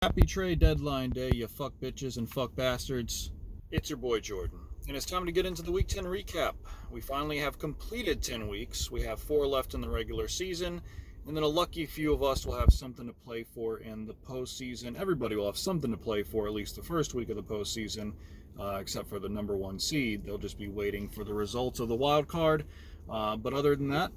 Happy trade deadline day, you fuck bitches and fuck bastards. It's your boy Jordan, and it's time to get into the Week 10 recap. We finally have completed 10 weeks. We have 4 left in the regular season, and then a lucky few of us will have something to play for in the postseason. Everybody will have something to play for at least the first week of the postseason, except for the number 1 seed. They'll just be waiting for the results of the wild card. But other than that,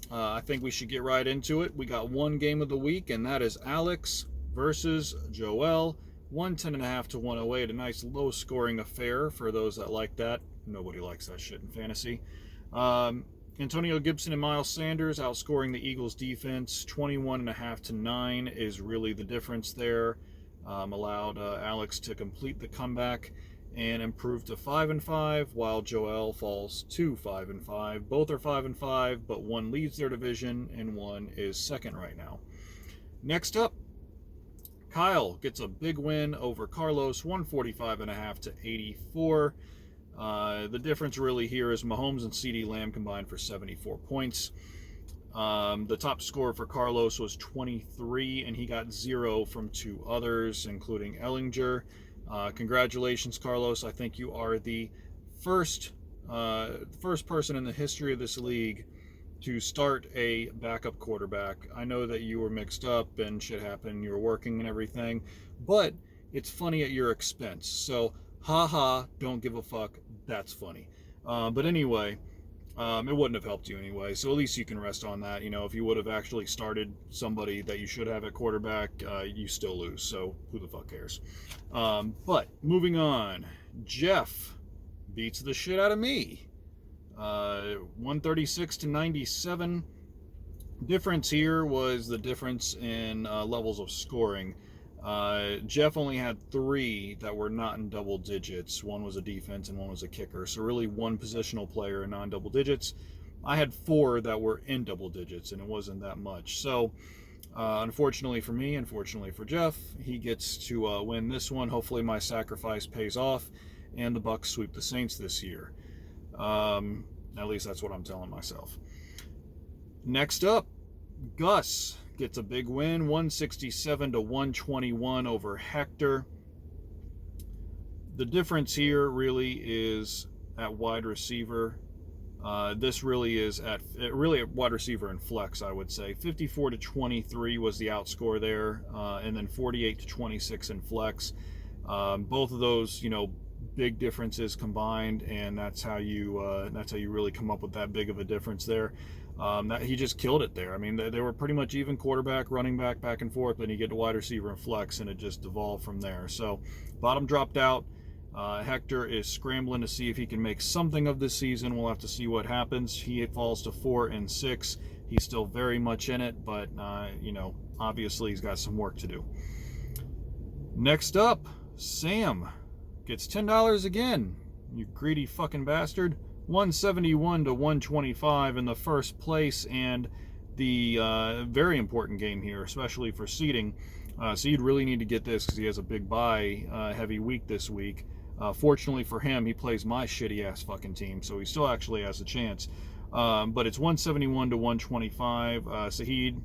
I think we should get right into it. We got one game of the week, and that is Alex versus Joel. 110.5 to 108. A nice low scoring affair for those that like that. Nobody likes that shit in fantasy. Antonio Gibson and Miles Sanders outscoring the Eagles defense. 21.5 to 9 is really the difference there. Allowed Alex to complete the comeback and improve to 5-5, while Joel falls to 5-5. Both are 5-5, but one leads their division and one is second right now. Next up, Kyle gets a big win over Carlos, 145.5 to 84. The difference really here is Mahomes and CeeDee Lamb combined for 74 points. The top score for Carlos was 23, and he got 0 from 2 others, including Ellinger. Congratulations, Carlos. I think you are the first person in the history of this league to start a backup quarterback. I know that you were mixed up and shit happened, you were working and everything, but it's funny at your expense. So, haha, don't give a fuck. That's funny. But anyway, it wouldn't have helped you anyway, so at least you can rest on that. You know, if you would have actually started somebody that you should have at quarterback, you still lose, so who the fuck cares? But moving on, Jeff beats the shit out of me. 136 to 97. Difference here was the difference in levels of scoring. Jeff only had 3 that were not in double digits. One was a defense and one was a kicker. So really one positional player in non-double digits. I had 4 that were in double digits, and it wasn't that much. So unfortunately for me, unfortunately for Jeff, he gets to win this one. Hopefully my sacrifice pays off and the Bucs sweep the Saints this year. At least that's what I'm telling myself. Next up, Gus gets a big win, 167 to 121 over Hector. The difference here really is at wide receiver. This really is at wide receiver and flex, I would say. 54 to 23 was the outscore there, and then 48 to 26 in flex. Both of those, big differences combined, and that's how you really come up with that big of a difference there. He just killed it there. I mean, they were pretty much even quarterback, running back and forth, but you get to wide receiver and flex, and it just devolved from there. So bottom dropped out. Hector is scrambling to see if he can make something of this season. We'll have to see what happens. He falls to 4-6. He's still very much in it, but obviously he's got some work to do. Next up, Sam gets $10 again. You greedy fucking bastard. 171 to 125 in the first place, and the very important game here, especially for seeding. So you'd really need to get this because he has a big bye heavy week this week. Fortunately for him, he plays my shitty ass fucking team, so he still actually has a chance. But it's 171 to 125. Saheed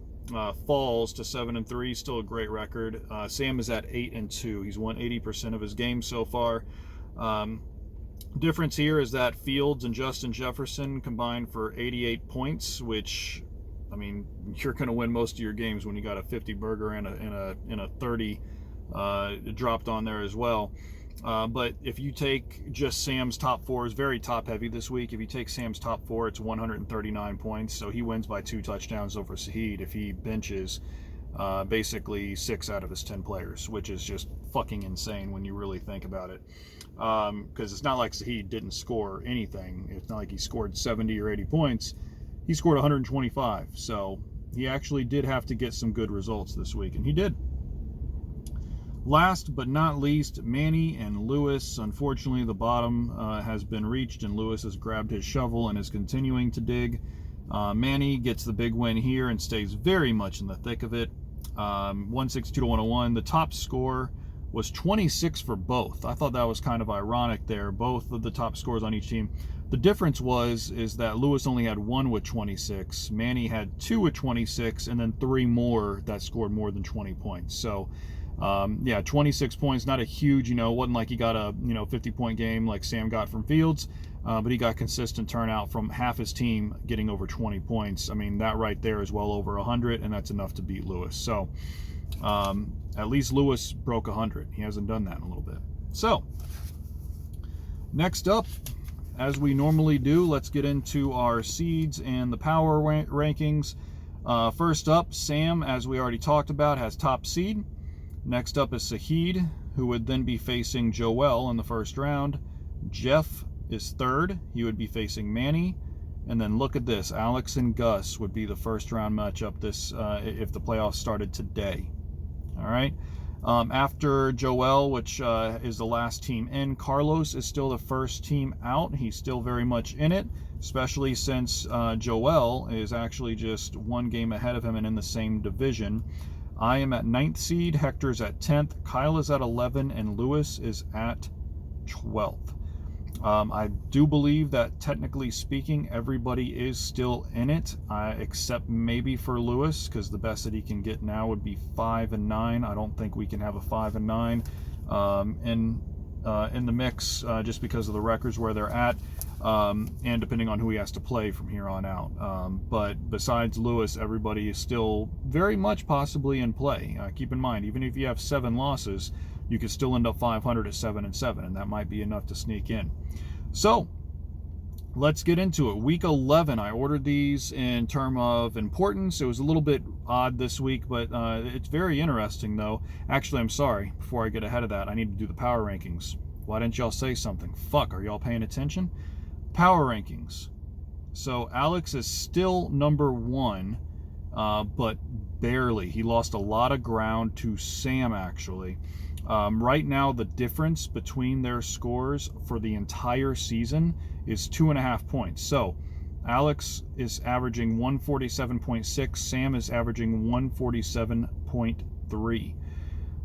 falls to 7-3, still a great record. Sam is at 8-2. He's won 80% of his games so far. Difference here is that Fields and Justin Jefferson combined for 88 points, which, I mean, you're going to win most of your games when you got a 50 burger and a 30 dropped on there as well. But if you take just Sam's top 4, is very top heavy this week. If you take Sam's top 4, it's 139 points. So he wins by 2 touchdowns over Saheed if he benches basically 6 out of his 10 players, which is just fucking insane when you really think about it. Because it's not like Saheed didn't score anything. It's not like he scored 70 or 80 points. He scored 125. So he actually did have to get some good results this week, and he did. Last but not least, Manny and Lewis. Unfortunately, the bottom has been reached, and Lewis has grabbed his shovel and is continuing to dig. Manny gets the big win here and stays very much in the thick of it. 162 to 101. The top score was 26 for both. I thought that was kind of ironic there. Both of the top scores on each team. The difference is that Lewis only had 1 with 26. Manny had 2 with 26, and then 3 more that scored more than 20 points. So Yeah, 26 points, not a huge, it wasn't like he got a 50-point game like Sam got from Fields, but he got consistent turnout from half his team getting over 20 points. I mean, that right there is well over 100, and that's enough to beat Lewis. So at least Lewis broke 100. He hasn't done that in a little bit. So next up, as we normally do, let's get into our seeds and the power rankings. First up, Sam, as we already talked about, has top seed. Next up is Sahid, who would then be facing Joel in the first round. Jeff is third. He would be facing Manny. And then look at this. Alex and Gus would be the first round matchup this if the playoffs started today. All right. After Joel, which is the last team in, Carlos is still the first team out. He's still very much in it, especially since Joel is actually just one game ahead of him and in the same division. I am at 9th seed, Hector's at 10th, Kyle is at 11, and Lewis is at 12th. I do believe that, technically speaking, everybody is still in it, except maybe for Lewis, because the best that he can get now would be 5 and 9. I don't think we can have a 5 and 9 in the mix, just because of the records where they're at, and depending on who he has to play from here on out. But besides Lewis, everybody is still very much possibly in play. Keep in mind, even if you have 7 losses, you could still end up 500 at 7-7, and that might be enough to sneak in. So let's get into it. Week 11, I ordered these in terms of importance. It was a little bit odd this week, but it's very interesting, though. Actually, I'm sorry. Before I get ahead of that, I need to do the power rankings. Why didn't y'all say something? Fuck, are y'all paying attention? Power rankings. So Alex is still number 1, but barely. He lost a lot of ground to Sam, actually. Right now, the difference between their scores for the entire season is 2.5 points. So Alex is averaging 147.6. Sam is averaging 147.3.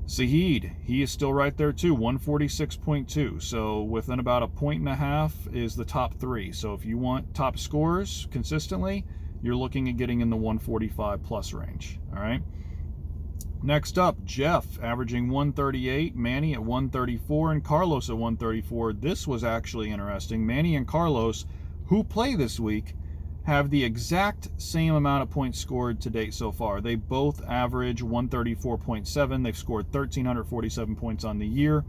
Sahid, he is still right there too, 146.2. So within about 1.5 points is the top 3. So if you want top scores consistently, you're looking at getting in the 145 plus range. All right. Next up, Jeff averaging 138, Manny at 134, and Carlos at 134. This was actually interesting. Manny and Carlos, who play this week, have the exact same amount of points scored to date so far. They both average 134.7. They've scored 1,347 points on the year.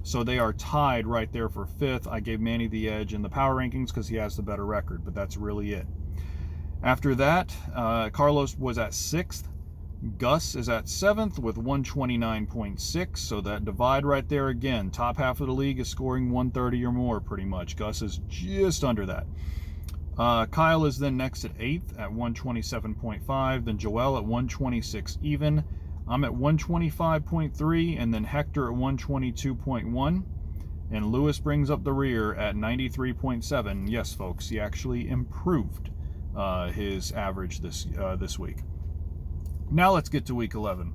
So they are tied right there for 5th. I gave Manny the edge in the power rankings because he has the better record, but that's really it. After that, Carlos was at 6th. Gus is at 7th with 129.6, so that divide right there again. Top half of the league is scoring 130 or more pretty much. Gus is just under that. Kyle is then next at 8th at 127.5, then Joel at 126 even. I'm at 125.3, and then Hector at 122.1. And Lewis brings up the rear at 93.7. Yes, folks, he actually improved his average this week. Now let's get to Week 11.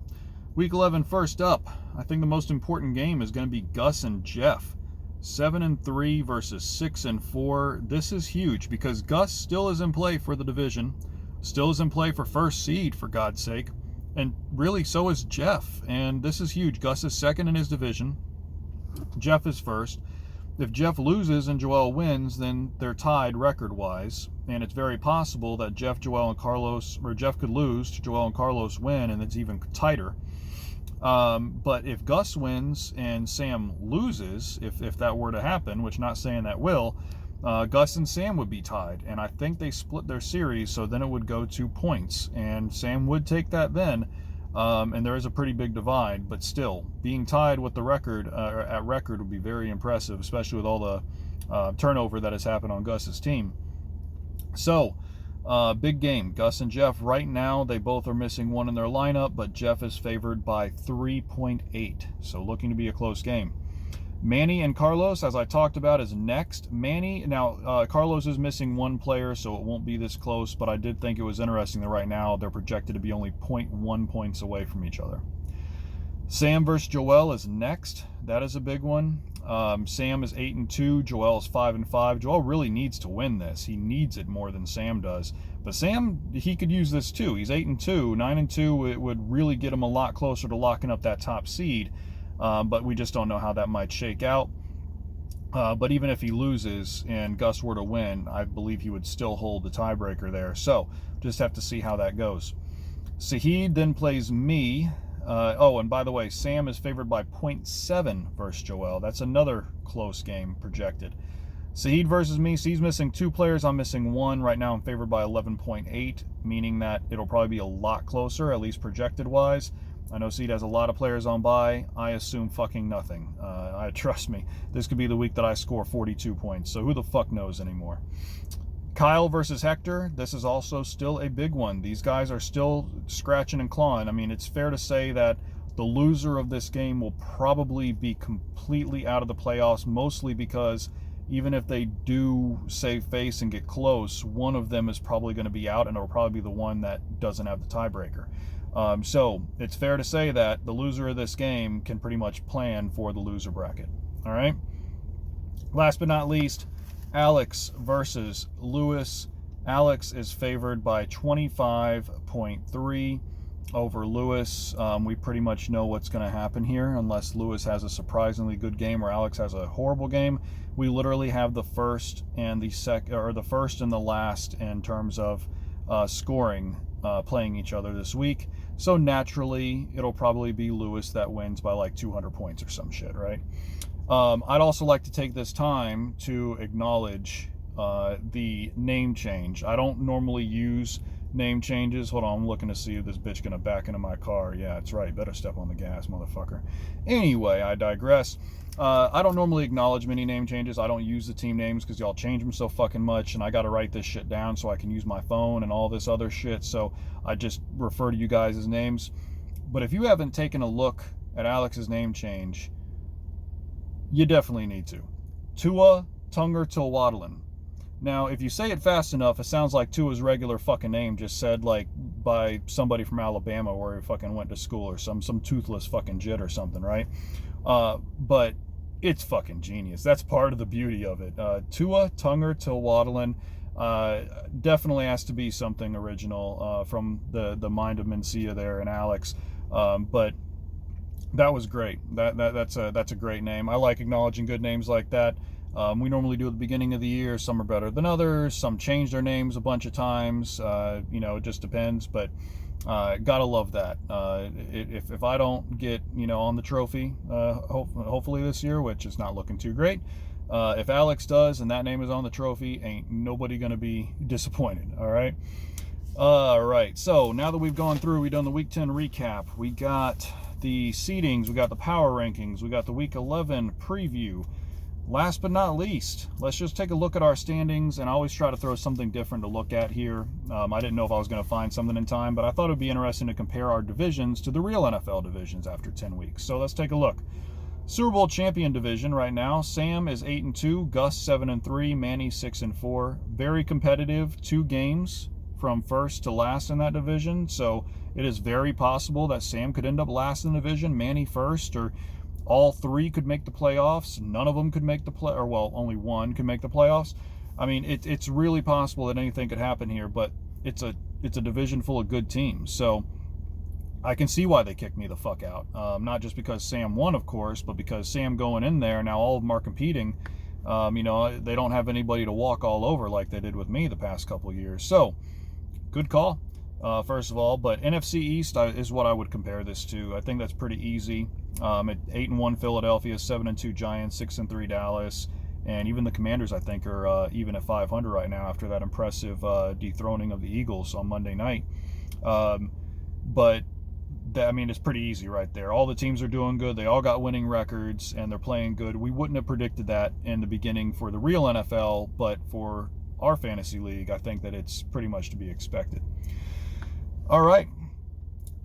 Week 11, first up, I think the most important game is going to be Gus and Jeff. 7-3 versus 6-4. This is huge because Gus still is in play for the division, still is in play for first seed, for God's sake, and really so is Jeff. And this is huge. Gus is second in his division. Jeff is first. If Jeff loses and Joel wins, then they're tied record-wise, and it's very possible that Jeff could lose to Joel and Carlos win, and it's even tighter. But if Gus wins and Sam loses, if that were to happen, which not saying that will, Gus and Sam would be tied, and I think they split their series, so then it would go to points, and Sam would take that then. And there is a pretty big divide, but still, being tied with the record at record would be very impressive, especially with all the turnover that has happened on Gus's team. So, big game. Gus and Jeff, right now, they both are missing one in their lineup, but Jeff is favored by 3.8, so looking to be a close game. Manny and Carlos, as I talked about, is next. Carlos is missing one player, so it won't be this close, but I did think it was interesting that right now they're projected to be only 0.1 points away from each other. Sam versus Joel is next. That is a big one. Sam is 8-2. Joel is 5-5. Joel really needs to win this. He needs it more than Sam does. But Sam, he could use this too. He's 8-2. 9-2, it would really get him a lot closer to locking up that top seed. But we just don't know how that might shake out. But even if he loses and Gus were to win, I believe he would still hold the tiebreaker there. So just have to see how that goes. Saheed then plays me. And by the way, Sam is favored by 0.7 versus Joel. That's another close game projected. Saheed versus me. He's missing 2 players. I'm missing 1. Right now I'm favored by 11.8, meaning that it'll probably be a lot closer, at least projected-wise. I know Saheed has a lot of players on bye. I assume fucking nothing. Trust me, this could be the week that I score 42 points, so who the fuck knows anymore. Kyle versus Hector, this is also still a big one. These guys are still scratching and clawing. I mean, it's fair to say that the loser of this game will probably be completely out of the playoffs, mostly because even if they do save face and get close, one of them is probably going to be out, and it'll probably be the one that doesn't have the tiebreaker. So it's fair to say that the loser of this game can pretty much plan for the loser bracket. All right. Last but not least, Alex versus Lewis. Alex is favored by 25.3 over Lewis. We pretty much know what's going to happen here, unless Lewis has a surprisingly good game or Alex has a horrible game. We literally have the first and the first and the last in terms of scoring playing each other this week. So naturally, it'll probably be Lewis that wins by like 200 points or some shit, right? I'd also like to take this time to acknowledge the name change. I don't normally use name changes. Hold on, I'm looking to see if this bitch gonna back into my car. Yeah, that's right. Better step on the gas, motherfucker. Anyway, I digress. I don't normally acknowledge many name changes. I don't use the team names because y'all change them so fucking much, and I got to write this shit down so I can use my phone and all this other shit. So I just refer to you guys as names. But if you haven't taken a look at Alex's name change, you definitely need to. Tua Tagovailoa. Now, if you say it fast enough, it sounds like Tua's regular fucking name just said like by somebody from Alabama where he fucking went to school or some toothless fucking jit or something, right? But it's fucking genius. That's part of the beauty of it. Tua Tagovailoa definitely has to be something original from the mind of Mencia there and Alex. But that was great. That's a great name. I like acknowledging good names like that. We normally do at the beginning of the year. Some are better than others. Some change their names a bunch of times. It just depends. But gotta love that. If I don't get on the trophy, hopefully this year, which is not looking too great, if Alex does and that name is on the trophy, ain't nobody gonna be disappointed. All right. So now that we've gone through, we've done the Week 10 recap. We got the seedings. We got the power rankings. We got the Week 11 preview. Last but not least, let's just take a look at our standings, and I always try to throw something different to look at here. I didn't know if I was going to find something in time, but I thought it would be interesting to compare our divisions to the real NFL divisions after 10 weeks. So let's take a look. Super Bowl champion division right now, Sam is 8-2, Gus 7-3, Manny 6-4. Very competitive, 2 games from first to last in that division. So it is very possible that Sam could end up last in the division, Manny first, or all 3 could make the playoffs. None of them could make the play, or well, only one could make the playoffs. I mean, it's really possible that anything could happen here, but it's a division full of good teams. So I can see why they kicked me the fuck out. Not just because Sam won, of course, but because Sam going in there, now all of them are competing. They don't have anybody to walk all over like they did with me the past couple of years. So good call, first of all. But NFC East is what I would compare this to. I think that's pretty easy. At 8-1 Philadelphia, 7-2 Giants, 6-3 Dallas, and even the Commanders I think are even at 500 right now after that impressive dethroning of the Eagles on Monday night. But it's pretty easy right there. All the teams are doing good. They all got winning records and they're playing good. We wouldn't have predicted that in the beginning for the real NFL, but for our fantasy league, I think that it's pretty much to be expected. All right,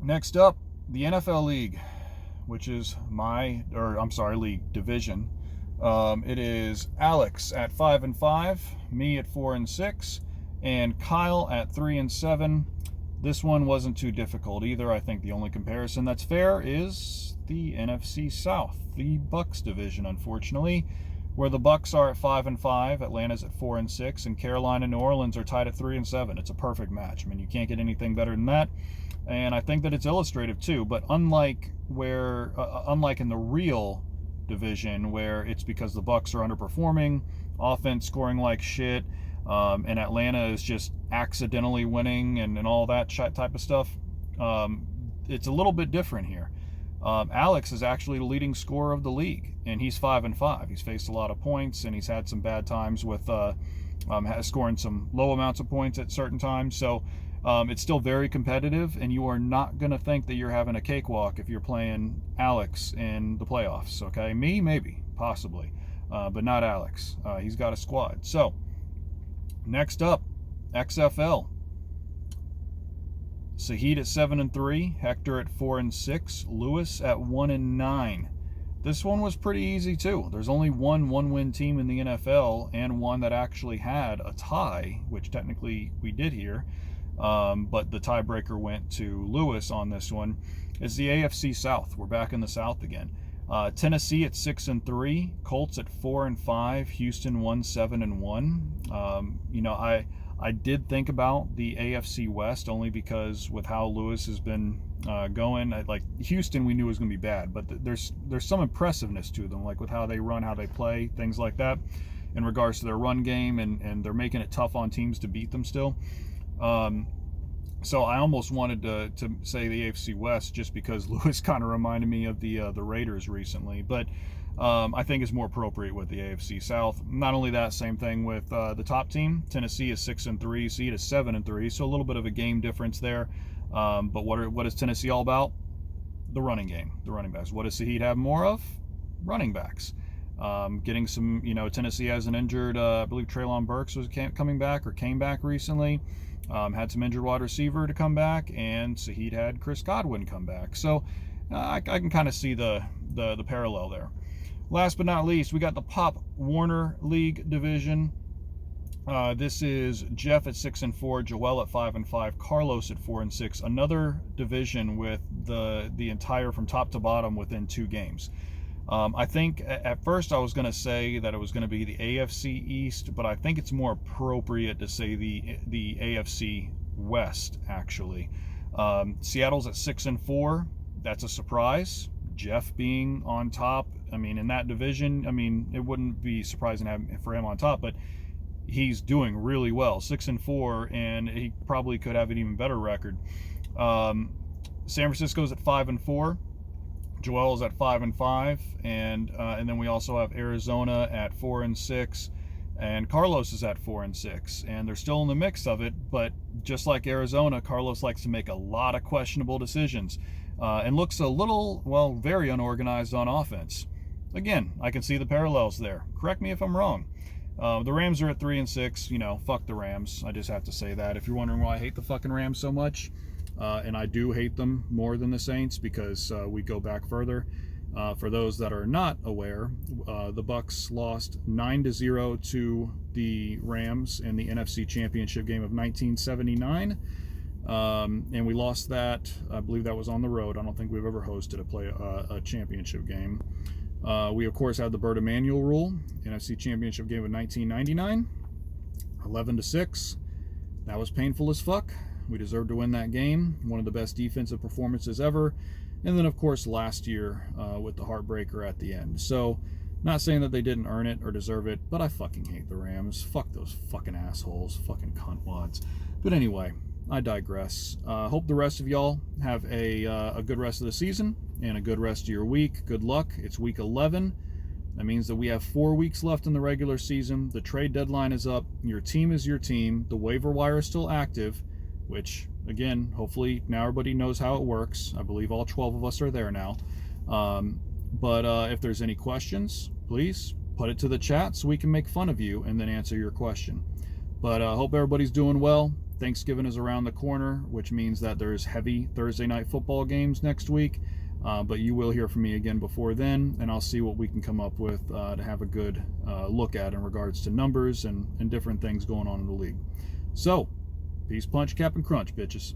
next up, the NFL league, which is league division. It is Alex at 5-5, me at 4-6, and Kyle at 3-7. this one wasn't too difficult either. I think the only comparison that's fair is the NFC South, the Bucs division, unfortunately, where the Bucs are at 5-5, Atlanta's at 4-6, and Carolina and New Orleans are tied at 3-7. It's a perfect match. I mean, you can't get anything better than that. And I think that it's illustrative too. But unlike in the real division, where it's because the Bucs are underperforming, offense scoring like shit, and Atlanta is just accidentally winning and all that type of stuff, it's a little bit different here. Alex is actually the leading scorer of the league, and he's 5-5. He's faced a lot of points, and he's had some bad times with scoring some low amounts of points at certain times. So it's still very competitive, and you are not going to think that you're having a cakewalk if you're playing Alex in the playoffs. Okay, me maybe, possibly, but not Alex. He's got a squad. So next up, XFL. Sahid at 7-3, Hector at 4-6, Lewis at 1-9. This one was pretty easy too. There's only one win team in the NFL, and one that actually had a tie, which technically we did here, but the tiebreaker went to Lewis on this one. It's the AFC South. We're back in the South again. Tennessee at 6-3, Colts at 4-5, Houston 1-7-1. I did think about the AFC West only because with how Lewis has been going, like Houston we knew was going to be bad, but there's some impressiveness to them, like with how they run, how they play, things like that in regards to their run game, and they're making it tough on teams to beat them still. So I almost wanted to say the AFC West just because Lewis kind of reminded me of the Raiders recently, but I think it's more appropriate with the AFC South. Not only that, same thing with the top team. Tennessee is 6-3, Sahid is 7-3, so a little bit of a game difference there. But what is Tennessee all about? The running game, the running backs. What does Sahid have more of? Running backs. Getting some, Tennessee has an injured, I believe Treylon Burks came back recently. Had some injured wide receiver to come back, and Sahid had Chris Godwin come back. So I can kind of see the parallel there. Last but not least, we got the Pop Warner League division. This is Jeff at 6-4, Joel at 5-5, Carlos at 4-6. Another division with the entire from top to bottom within 2 games. I think at first I was going to say that it was going to be the AFC East, but I think it's more appropriate to say the AFC West, actually. Seattle's at 6-4. That's a surprise. Jeff being on top, in that division, it wouldn't be surprising for him on top, but he's doing really well. 6-4, and he probably could have an even better record. San Francisco's at 5-4. Joel's at 5-5, and then we also have Arizona at 4-6, and Carlos is at 4-6, and they're still in the mix of it. But just like Arizona, Carlos likes to make a lot of questionable decisions, and looks a little, very unorganized on offense. Again, I can see the parallels there. Correct me if I'm wrong. The Rams are at 3-6. Fuck the Rams. I just have to say that. If you're wondering why I hate the fucking Rams so much. And I do hate them more than the Saints because we go back further. For those that are not aware, the Bucs lost 9-0 to the Rams in the NFC Championship game of 1979, and we lost that. I believe that was on the road. I don't think we've ever hosted a championship game. We of course had the Bert Emanuel rule, NFC Championship game of 1999, 11-6. That was painful as fuck. We deserved to win that game. One of the best defensive performances ever. And then, of course, last year with the heartbreaker at the end. So, not saying that they didn't earn it or deserve it, but I fucking hate the Rams. Fuck those fucking assholes. Fucking cuntwads. But anyway, I digress. Hope the rest of y'all have a good rest of the season and a good rest of your week. Good luck. It's week 11. That means that we have 4 weeks left in the regular season. The trade deadline is up. Your team is your team. The waiver wire is still active. Which, again, hopefully now everybody knows how it works. I believe all 12 of us are there now. But if there's any questions, please put it to the chat so we can make fun of you and then answer your question. But I hope everybody's doing well. Thanksgiving is around the corner, which means that there's heavy Thursday night football games next week. But you will hear from me again before then, and I'll see what we can come up with to have a good look at in regards to numbers and different things going on in the league. So, peace, punch, cap, and crunch, bitches.